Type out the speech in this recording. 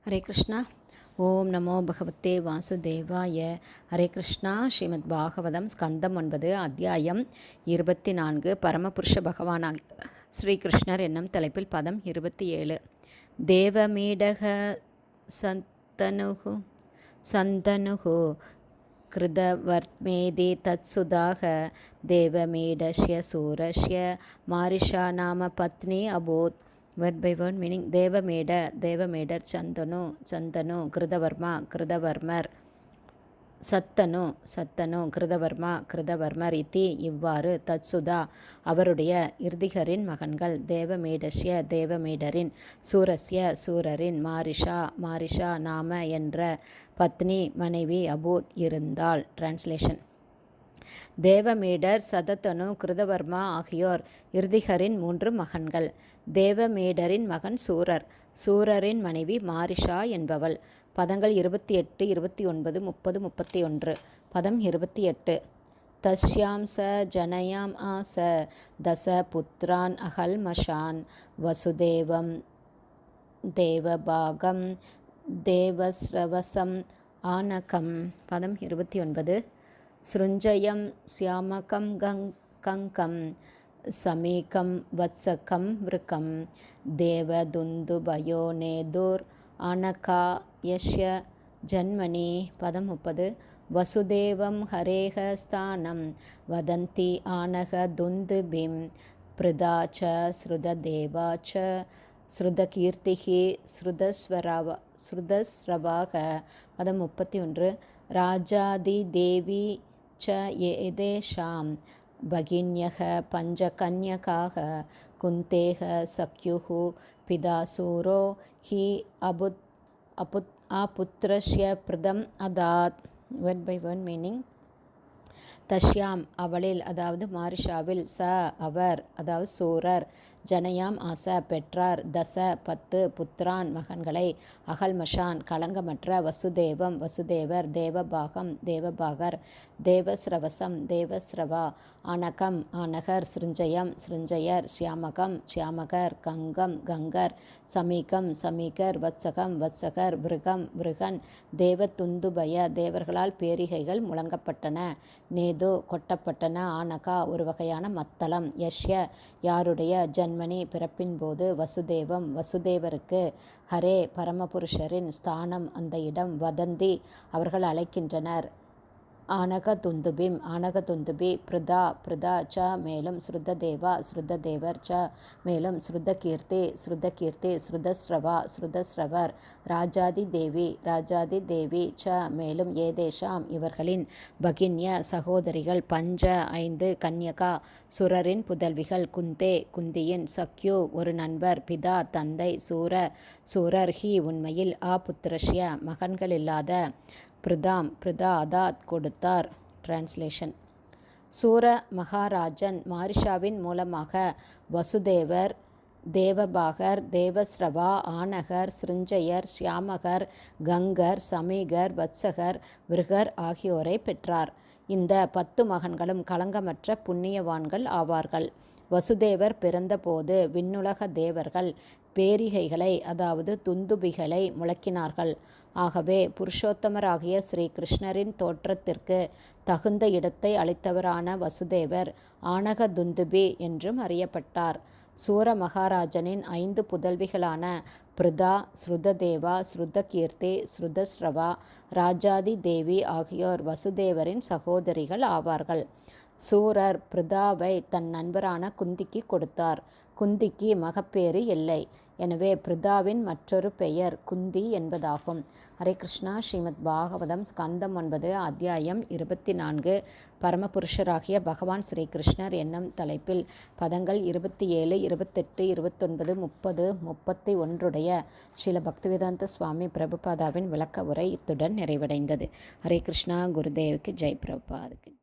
ஹரே கிருஷ்ணா. ஓம் நமோ பகவத்தே வாசுதேவாய. ஹரே கிருஷ்ணா. ஸ்ரீமத் பாகவதம் ஸ்கந்தம் 9 அத்தியாயம் 24 பரமபுருஷ பகவானாக ஸ்ரீகிருஷ்ணர் என்னும் தலைப்பில் பதம் 27. தேவமீடக சந்தனுகு சந்தனுகு கிருதவர்மேதி தத்சுதாக தேவமீடஸ்ய சூரஸ்ய மாரிஷா நாம பத்னி அபூத். Word by word meaning. தேவமேடர் சந்தனு கிருதவர்மர் சத்தனு கிருதவர்மர் இத்தி இவ்வாறு தத்சுதா அவருடைய இர்திகரின் மகன்கள் தேவமேடரின் சூரரின் மாரிஷா நாம என்ற பத்னி மனைவி அபூத் இருந்தாள். டிரான்ஸ்லேஷன். தேவமேடர் சதத்தனு கிருதவர்மா ஆகியோர் இர்திகரின் 3 மகன்கள். தேவமேடரின் மகன் சூரரின் மனைவி மாரிஷா என்பவள். பதங்கள் 28, 29, 30, 31. பதம் 28. தஸ்யாம் ச ஜனயாம் ஆச தச புத்ரான் அகல்மஷான் வசுதேவம் தேவபாகம் தேவஸ்ரவசம் ஆனகம். பதம் 29. ஸ்ருஞ்சயம் சியாமகம் கங்கம் சமீகம் வத்சகம் விருக்கம் தேவதுந்துபயோ நேதுர் ஆனகா யஷ்ய ஜன்மனி. பதம் 30. வசுதேவம் ஹரேஹ ஸ்தானம் வதந்தி ஆனக துந்துபிம் பிருதா ச ஸ்ருததேவா ச ஸ்ருதகீர்த்திஹி ஸ்ருதஸ்ரவாக. பதம் 31. ராஜாதி தேவி ச ஏதேஷாம் பகின்யக பஞ்சகன்யகாக குந்தேக சக்யுஹு பிதாசூரோ ஹி அபுத்ரஸ்ய பிரதம் அதாத். Word by word meaning. தஷ்யாம் அவளில், அதாவது மாரிஷாவில், அவர், அதாவது சூரர், ஜனயாம் ஆச பெற்றார், 10 புத்ரான் மகன்களை, அகல்மஷான் களங்கமற்ற, வசுதேவர், தேவபாகர், தேவஸ்ரவசம் தேவஸ்ரவா, ஆனகர், சிருஞ்சயர், சியாமகர், கங்கர், சமீகர், வத்சகர், விருகன், தேவதுந்துபய தேவர்களால் பேரிகைகள் முழங்கப்பட்டன, நேது கொட்டப்பட்டன, ஆனகா ஒரு வகையான மத்தளம், யஷ்ய யாருடைய, ஜன்மனி பிறப்பின் போது, வசுதேவருக்கு, ஹரே பரமபுருஷரின், ஸ்தானம் அந்த இடம், வதந்தி அவர்கள் அழைக்கின்றனர், ஆனகதுந்துபி பிருதா ச மேலும், ஸ்ருததேவர் ச மேலும், ஸ்ருதகீர்த்தி ஸ்ருதஸ்ரவர், ராஜாதி தேவி ச மேலும், ஏதேஷாம் இவர்களின், பகின்ய சகோதரிகள், 5 கன்யகா சுரரின் புதல்விகள், குந்தியின், சக்யு ஒரு நண்பர், பிதா தந்தை, சூரர் ஹி உண்மையில், அபுத்ரஸ்ய மகன்களில்லாத, பிருதா அதாத் கொடுத்தார். டிரான்ஸ்லேஷன். சூர மகாராஜன் மாரிஷாவின் மூலமாக வசுதேவர், தேவபாகர், தேவஸ்ரவா, ஆனகர், சிருஞ்சயர், சியாமகர், கங்கர், சமீகர், வத்சகர், விருகர் ஆகியோரை பெற்றார். இந்த 10 மகன்களும் களங்கமற்ற புண்ணியவான்கள் ஆவார்கள். வசுதேவர் பிறந்தபோது விண்ணுலக தேவர்கள் பேரிகைகளை, அதாவது துந்துபிகளை முழக்கினார்கள். ஆகவே புருஷோத்தமராகிய ஸ்ரீ கிருஷ்ணரின் தோற்றத்திற்கு தகுந்த இடத்தை அளித்தவரான வசுதேவர் ஆனக துந்துபி என்றும் அறியப்பட்டார். சூர மகாராஜனின் 5 புதல்விகளான பிருதா, ஸ்ருததேவா, ஸ்ருதகீர்த்தி, ஸ்ருதஸ்ரவா, ராஜாதி தேவி ஆகியோர் வசுதேவரின் சகோதரிகள் ஆவார்கள். சூரர் பிருதாவை தன் நண்பரான குந்திக்கு கொடுத்தார். குந்திக்கு மகப்பேறு இல்லை. எனவே பிருதாவின் மற்றொரு பெயர் குந்தி என்பதாகும். ஹரே கிருஷ்ணா. ஸ்ரீமத் பாகவதம் ஸ்கந்தம் 9 அத்தியாயம் 24 பரமபுருஷராகிய பகவான் ஸ்ரீகிருஷ்ணர் என்னும் தலைப்பில் பதங்கள் 27, 28, 29, 30, 31 ஸ்ரீல பக்திவேதாந்த சுவாமி பிரபுபாதாவின் விளக்க உரை இத்துடன் நிறைவடைந்தது. ஹரே கிருஷ்ணா. குருதேவுக்கு ஜெய். பிரபுபாதுக்கு